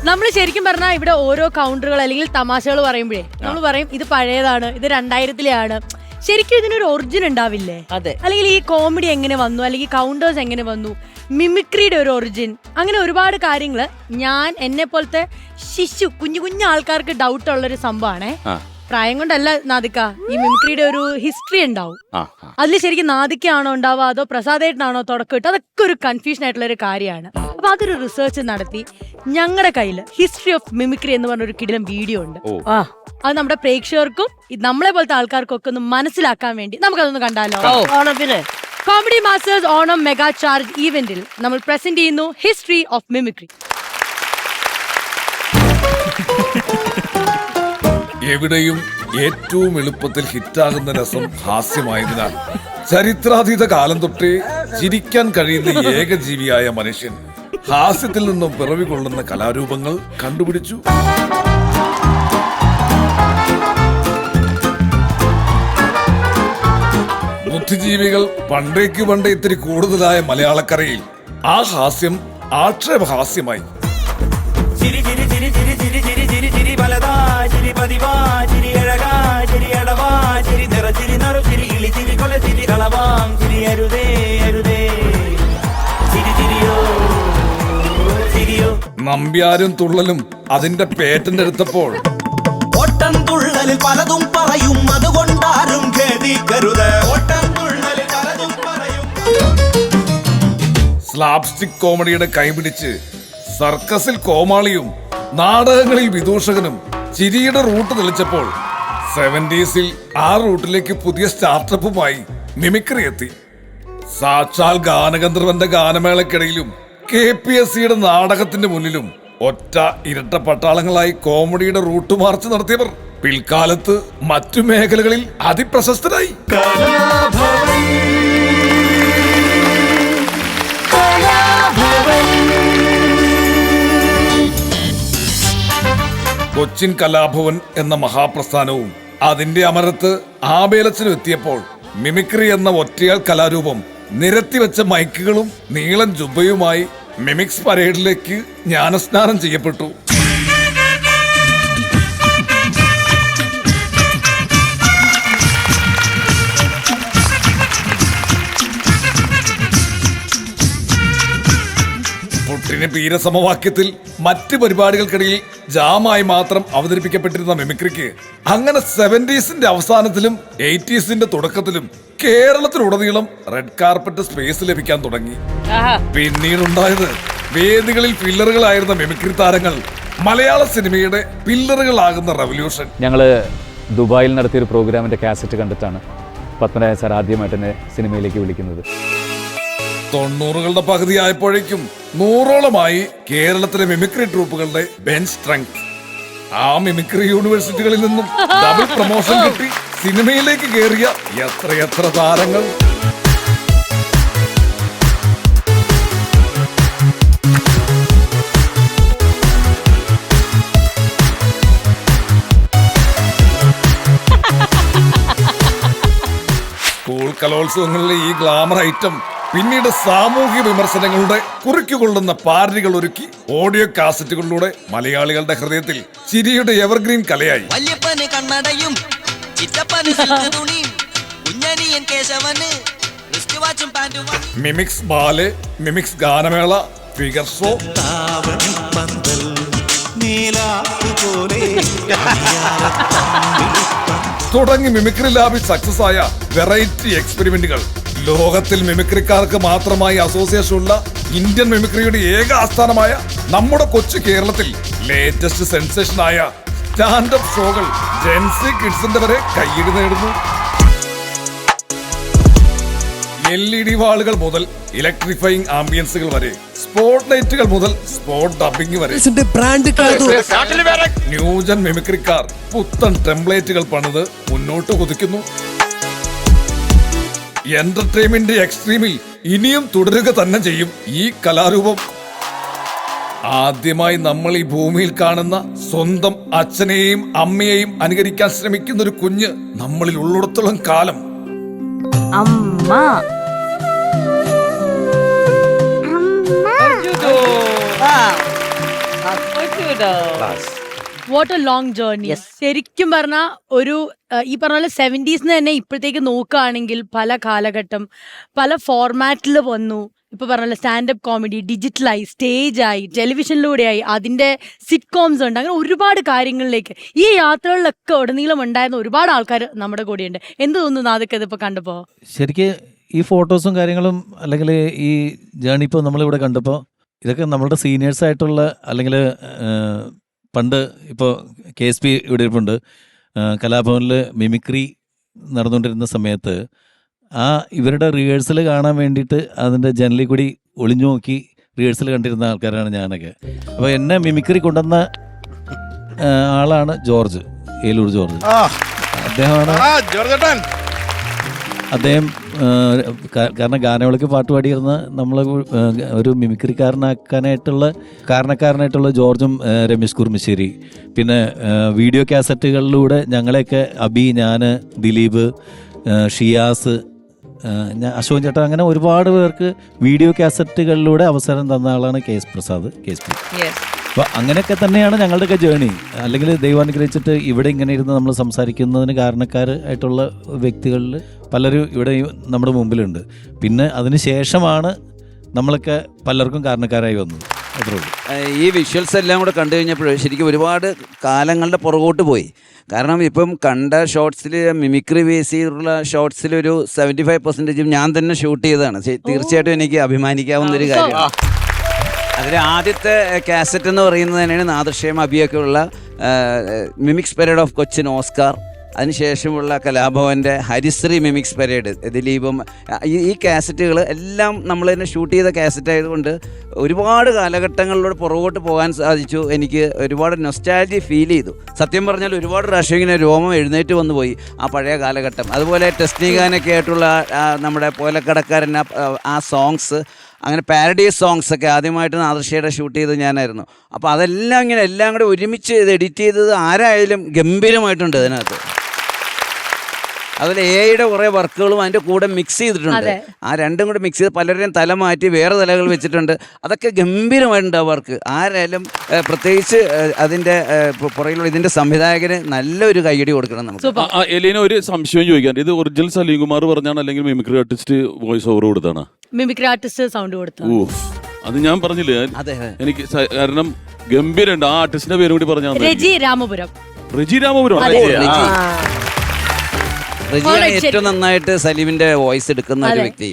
നമ്മൾ ശരിക്കും പറഞ്ഞാൽ ഇവിടെ ഓരോ കൗണ്ടറുകൾ അല്ലെങ്കിൽ തമാശകൾ പറയുമ്പോഴേ നമ്മൾ പറയും ഇത് പഴയതാണ്, ഇത് 2000-ലെയാണ്. ശരിക്കും ഇതിനൊരു ഒറിജിൻ ഉണ്ടാവില്ലേ? അതെ. അല്ലെങ്കിൽ ഈ കോമഡി എങ്ങനെ വന്നു, അല്ലെങ്കിൽ കൗണ്ടേഴ്സ് എങ്ങനെ വന്നു, മിമിക്രിയുടെ ഒരു ഒറിജിൻ, അങ്ങനെ ഒരുപാട് കാര്യങ്ങള് ഞാൻ എന്നെ പോലത്തെ കുഞ്ഞു കുഞ്ഞു ആൾക്കാർക്ക് ഡൗട്ട് ഉള്ളൊരു സംഭവമാണേ. പ്രായം കൊണ്ടല്ല നാദിക്ക, ഈ മിമിക്രിയുടെ ഒരു ഹിസ്റ്ററി ഉണ്ടാവും. അതിൽ ശരിക്കും നാദിക്കാണോ ഉണ്ടാവുക അതോ പ്രസാദേട്ടനാണോ തുടക്കം ഇട്ട്, അതൊക്കെ ഒരു കൺഫ്യൂഷൻ ആയിട്ടുള്ള ഒരു കാര്യമാണ്. അപ്പൊ അതൊരു റിസർച്ച് നടത്തി ഞങ്ങളുടെ കയ്യില് ഹിസ്റ്ററി ഓഫ് മിമിക്രി എന്ന് പറഞ്ഞൊരു കിടിലം വീഡിയോ ഉണ്ട്. അത് നമ്മുടെ പ്രേക്ഷകർക്കും നമ്മളെ പോലത്തെ ആൾക്കാർക്കും ഒക്കെ ഒന്ന് മനസ്സിലാക്കാൻ വേണ്ടി നമുക്കതൊന്ന് കണ്ടാലോ? ഓണത്തിന് comedy masters Onam mega charge ഈവന്റിൽ നമ്മൾ പ്രസന്റ് ചെയ്യുന്നു ഹിസ്റ്ററി ഓഫ് മിമിക്രി. എവിടെയും ഏറ്റവും എളുപ്പത്തിൽ ഹിറ്റാകുന്ന രസം ഹാസ്യമായതിനാൽ ചരിത്രാതീത കാലം തൊട്ടേ ചിരിക്കാൻ കഴിയുന്ന ഏകജീവിയായ മനുഷ്യൻ ഹാസ്യത്തിൽ നിന്നും പിറവി കൊള്ളുന്ന കലാരൂപങ്ങൾ കണ്ടുപിടിച്ചു. ബുദ്ധിജീവികൾ പണ്ടേക്ക് പണ്ടേ ഇത്തിരി കൂടുതലായ മലയാളക്കരയിൽ ആ ഹാസ്യം ആക്ഷേപഹാസ്യമായി. നമ്പ്യാരും തുള്ളലും അതിന്റെ പേറ്റന്റ് എടുത്തപ്പോൾ ഓട്ടം തുള്ളലിൽ പലതും പറയും, അതുകൊണ്ടാരും ഖേദിക്കരുത്. ഓട്ടം തുള്ളലിൽ പലതും പറയും. സ്ലാപ്സ്റ്റിക് കോമഡിയുടെ കൈപിടിച്ച് സർക്കസിൽ കോമാളിയും നാടകങ്ങളിൽ വിദൂഷകനും ചിരിയുടെ റൂട്ട് തെളിച്ചപ്പോൾ 70s ആ റൂട്ടിലേക്ക് പുതിയ സ്റ്റാർട്ടപ്പുമായി മിമിക്രി എത്തി. സാക്ഷാൽ ഗാനഗന്ധർവന്റെ ഗാനമേളക്കിടയിലും KPSCയുടെ നാടകത്തിന്റെ മുന്നിലും ഒറ്റ ഇരട്ട പട്ടാളങ്ങളായി കോമഡിയുടെ റൂട്ട് മാർച്ച് നടത്തിയവർ പിൽക്കാലത്ത് മറ്റു മേഖലകളിൽ അതിപ്രശസ്തരായി. കൊച്ചിൻ കലാഭവൻ എന്ന മഹാപ്രസ്ഥാനവും അതിന്റെ അമരത്ത് ആബേലച്ചനും എത്തിയപ്പോൾ മിമിക്രി എന്ന ഒറ്റയാൾ കലാരൂപം നിരത്തിവെച്ച മൈക്കുകളും നീളൻ ജുബയുമായി മിമിക്സ് പരേഡിലേക്ക് ജ്ഞാനസ്നാനം ചെയ്യപ്പെട്ടു. പുട്ടിന് പീരസമവാക്യത്തിൽ മറ്റ് പരിപാടികൾക്കിടയിൽ ജാമായി മാത്രം അവതരിപ്പിക്കപ്പെട്ടിരുന്ന മിമിക്രിക്ക് അങ്ങനെ 70s അവസാനത്തിലും 80s തുടക്കത്തിലും കേരളത്തിലുടനീളം റെഡ് കാർപ്പറ്റ് സ്പേസ് ലഭിക്കാൻ തുടങ്ങി. പിന്നീടുണ്ടായത് വേദികളിൽ പില്ലറുകളായിരുന്ന മിമിക്രി താരങ്ങൾ മലയാള സിനിമയുടെ പില്ലറുകളാകുന്ന റവല്യൂഷൻ. ഞങ്ങള് ദുബായിൽ നടത്തിയൊരു പ്രോഗ്രാമിന്റെ കാസറ്റ് കണ്ടിട്ടാണ് പത്മനാഭൻ സാർ ആദ്യമായിട്ട് എന്നെ സിനിമയിലേക്ക് വിളിക്കുന്നത്. 90കളുടെ പകുതിയായപ്പോഴേക്കും 100ഓളമായി കേരളത്തിലെ മിമിക്രി ട്രൂപ്പുകളുടെ ബെഞ്ച് സ്ട്രെങ്ത്. ആ മിമിക്രി യൂണിവേഴ്സിറ്റികളിൽ നിന്നും ഡബിൾ പ്രൊമോഷൻ കിട്ടി സിനിമയിലേക്ക് കയറിയ എത്രയെത്ര താരങ്ങൾ. സ്കൂൾ കലോത്സവങ്ങളിലെ ഈ ഗ്ലാമർ ഐറ്റം പിന്നീട് സാമൂഹിക വിമർശനങ്ങളുടെ കുറിക്കുകൊള്ളുന്ന പാരഡികൾ ഒരുക്കി ഓഡിയോ കാസറ്റുകളിലൂടെ മലയാളികളുടെ ഹൃദയത്തിൽ ചിരിയുടെ എവർഗ്രീൻ കലയായി. മിമിക്സ് ബാല്, മിമിക്സ് ഗാനമേള, ഫിഗർ ഷോ തുടങ്ങി മിമിക്രി ലാബിൽ സക്സസ് ആയ വെറൈറ്റി എക്സ്പെരിമെന്റുകൾ. ലോകത്തിൽ മിമിക്രിക്കാർക്ക് മാത്രമായി അസോസിയേഷൻ ഉള്ള ഇന്ത്യൻ മിമിക്രിയുടെ ഏക ആസ്ഥാനമായ നമ്മുടെ കൊച്ചു കേരളത്തിൽ ലേറ്റസ്റ്റ് സെൻസേഷനായ സ്റ്റാൻഡപ്പ് ഷോകൾ ജെൻസി കിഡ്സിന്റെ വരെ കയ്യടി നേടുന്നു. LED വാളുകൾ മുതൽ ഇലക്ട്രിഫൈയിങ് ആംബിയൻസുകൾ വരെ, സ്പോട്ട് ലൈറ്റുകൾ മുതൽ സ്പോട്ട് ഡബിംഗ് വരെ ന്യൂജൻ മിമിക്രിക്കാർ പുത്തൻ ടെംപ്ലേറ്റുകൾ പണിത് മുന്നോട്ട് കുതിക്കുന്നു. എന്റർടൈൻമെന്റ് എക്സ്ട്രീമിൽ ഇനിയും തുടരുക തന്നെ ചെയ്യും ഈ കലാരൂപം. ആദ്യമായി നമ്മൾ ഈ ഭൂമിയിൽ കാണുന്ന സ്വന്തം അച്ഛനെയും അമ്മയെയും അനുകരിക്കാൻ ശ്രമിക്കുന്ന ഒരു കുഞ്ഞ് നമ്മളിൽ ഉള്ളിടത്തോളം കാലം അമ്മ വാട്ട് എ ലോങ് ജേർണി. ശരിക്കും പറഞ്ഞാൽ ഒരു ഈ പറഞ്ഞ പോലെ 70s തന്നെ ഇപ്പോഴത്തേക്ക് നോക്കുകയാണെങ്കിൽ പല കാലഘട്ടം പല ഫോർമാറ്റിൽ വന്നു. ഇപ്പൊ പറഞ്ഞ സ്റ്റാൻഡപ്പ് കോമഡി ഡിജിറ്റലായി, സ്റ്റേജായി, ടെലിവിഷനിലൂടെയായി, അതിന്റെ സിറ്റ്കോംസ് ഉണ്ട്. അങ്ങനെ ഒരുപാട് കാര്യങ്ങളിലേക്ക് ഈ യാത്രകളിലൊക്കെ ഉടനീളം ഉണ്ടായിരുന്ന ഒരുപാട് ആൾക്കാർ നമ്മുടെ കൂടെയുണ്ട്. എന്ത് തോന്നുന്നു അതൊക്കെ ഇതിപ്പോ കണ്ടപ്പോ? ശരിക്ക് ഈ ഫോട്ടോസും കാര്യങ്ങളും അല്ലെങ്കിൽ ഈ ജേണി ഇപ്പോൾ നമ്മളിവിടെ കണ്ടപ്പോൾ ഇതൊക്കെ നമ്മളുടെ സീനിയേഴ്സ് ആയിട്ടുള്ള അല്ലെങ്കിൽ പണ്ട് ഇപ്പോൾ KSP ഇവിടെ ഇരിപ്പുണ്ട്. കലാഭവനിൽ മിമിക്രി നടന്നുകൊണ്ടിരുന്ന സമയത്ത് ഇവരുടെ റിഹേഴ്സൽ കാണാൻ വേണ്ടിയിട്ട് അതിൻ്റെ ജനലിൽ കൂടി ഒളിഞ്ഞു നോക്കി റിഹേഴ്സൽ കണ്ടിരുന്ന ആൾക്കാരാണ് ഞാനൊക്കെ. അപ്പോൾ എന്നെ മിമിക്രി കൊണ്ടുവന്ന ആളാണ് ജോർജ്, ഏലൂർ ജോർജ്. അദ്ദേഹം കാരണം ഗാനവിളക്ക് പാട്ട് പാടിയിരുന്ന നമ്മളെ ഒരു കാരണക്കാരനായിട്ടുള്ള ജോർജും രമേശ് കുറുമശ്ശേരി. പിന്നെ വീഡിയോ കാസറ്റുകളിലൂടെ ഞങ്ങളെയൊക്കെ ഞാൻ, ദിലീപ്, ഷിയാസ്, അശോകൻ ചേട്ടൻ, അങ്ങനെ ഒരുപാട് പേർക്ക് വീഡിയോ കാസറ്റുകളിലൂടെ അവസരം തന്ന ആളാണ് KS പ്രസാദ്, KSP. അപ്പോൾ അങ്ങനെയൊക്കെ തന്നെയാണ് ഞങ്ങളുടെയൊക്കെ ജേണി. അല്ലെങ്കിൽ ദൈവാനുഗ്രഹിച്ചിട്ട് ഇവിടെ ഇങ്ങനെ ഇരുന്ന് നമ്മൾ സംസാരിക്കുന്നതിന് കാരണക്കാരായിട്ടുള്ള വ്യക്തികളിൽ പലരും ഇവിടെ നമ്മുടെ മുമ്പിലുണ്ട്. പിന്നെ അതിന് ശേഷമാണ് നമ്മളൊക്കെ പലർക്കും കാരണക്കാരായി വന്നത്. അത്രേ ഉള്ളൂ. ഈ വിഷ്വൽസ് എല്ലാം കൂടെ കണ്ടു കഴിഞ്ഞപ്പോൾ ശരിക്കും ഒരുപാട് കാലങ്ങളുടെ പുറകോട്ട് പോയി. കാരണം ഇപ്പം കണ്ട ഷോർട്സിൽ മിമിക്രി ബേസ് ചെയ്തിട്ടുള്ള ഷോർട്സിലൊരു 75% ഞാൻ തന്നെ ഷൂട്ട് ചെയ്തതാണ്. തീർച്ചയായിട്ടും എനിക്ക് അഭിമാനിക്കാവുന്നൊരു കാര്യമാണ്. അതിൽ ആദ്യത്തെ കാസറ്റ് എന്ന് പറയുന്നത് തന്നെയാണ് നാദൃശ്യം അഭിയൊക്കെ ഉള്ള mimics parade of Cochin Oscar. അതിനുശേഷമുള്ള കലാഭവൻ്റെ ഹരിശ്രീ മിമിക്സ് പരേഡ്, ദിലീപും. ഈ കാസറ്റുകൾ എല്ലാം നമ്മൾ തന്നെ ഷൂട്ട് ചെയ്ത കാസറ്റ് ആയതുകൊണ്ട് ഒരുപാട് കാലഘട്ടങ്ങളിലൂടെ പുറകോട്ട് പോകാൻ സാധിച്ചു. എനിക്ക് ഒരുപാട് നൊസ്റ്റാൾജി ഫീൽ ചെയ്തു. സത്യം പറഞ്ഞാൽ ഒരുപാട് പ്രാവശ്യം ഇങ്ങനെ രോമം എഴുന്നേറ്റ് വന്നു പോയി ആ പഴയ കാലഘട്ടം. അതുപോലെ ടെസ്റ്റിഗാനൊക്കെ ആയിട്ടുള്ള നമ്മുടെ പോലക്കടക്കാരൻ ആ സോങ്സ്, അങ്ങനെ പാരഡൈസ് സോങ്സ് ഒക്കെ ആദ്യമായിട്ട് നാദൃശ്യയുടെ ഷൂട്ട് ചെയ്ത് ഞാനായിരുന്നു. അപ്പോൾ അതെല്ലാം ഇങ്ങനെ എല്ലാം കൂടെ ഒരുമിച്ച് ഇത് എഡിറ്റ് ചെയ്തത് ആരായാലും ഗംഭീരമായിട്ടുണ്ട് അതിനകത്ത്. അതുപോലെ AI-യുടെ കുറേ വർക്കുകളും അതിൻ്റെ കൂടെ മിക്സ് ചെയ്തിട്ടുണ്ട്. ആ രണ്ടും കൂടെ മിക്സ് ചെയ്ത് പലരുടെയും തല മാറ്റി വേറെ തലകൾ വെച്ചിട്ടുണ്ട്. അതൊക്കെ ഗംഭീരമായിട്ടുണ്ട് ആ വർക്ക്. ആരായാലും പ്രത്യേകിച്ച് അതിൻ്റെ പുറകിലുള്ള ഇതിൻ്റെ സംവിധായകന് നല്ലൊരു കൈയടി കൊടുക്കണം നമുക്ക്. എലീന, ഒരു സംശയം ചോദിക്കാൻ, ഇത് ഒറിജിനൽ സലീം കുമാർ പറഞ്ഞാണ് അല്ലെങ്കിൽ മിമിക്രി ആർട്ടിസ്റ്റ് വോയിസ് ഓവർ കൊടുത്താണ്? മിമിക്രി ആർട്ടിസ്റ്റ് സൗണ്ട് കൊടുത്തു. അത് ഞാൻ പറഞ്ഞില്ലേ, എനിക്ക് കാരണം ഗംഭീരമുണ്ട്. ആ ആർട്ടിസ്റ്റിന്റെ പേര് കൂടി പറഞ്ഞാൽ റെജി രാമപുരം. റെജിയാണ് ഏറ്റവും നന്നായിട്ട് സലീമിന്റെ വോയിസ് എടുക്കുന്ന ഒരു വ്യക്തി.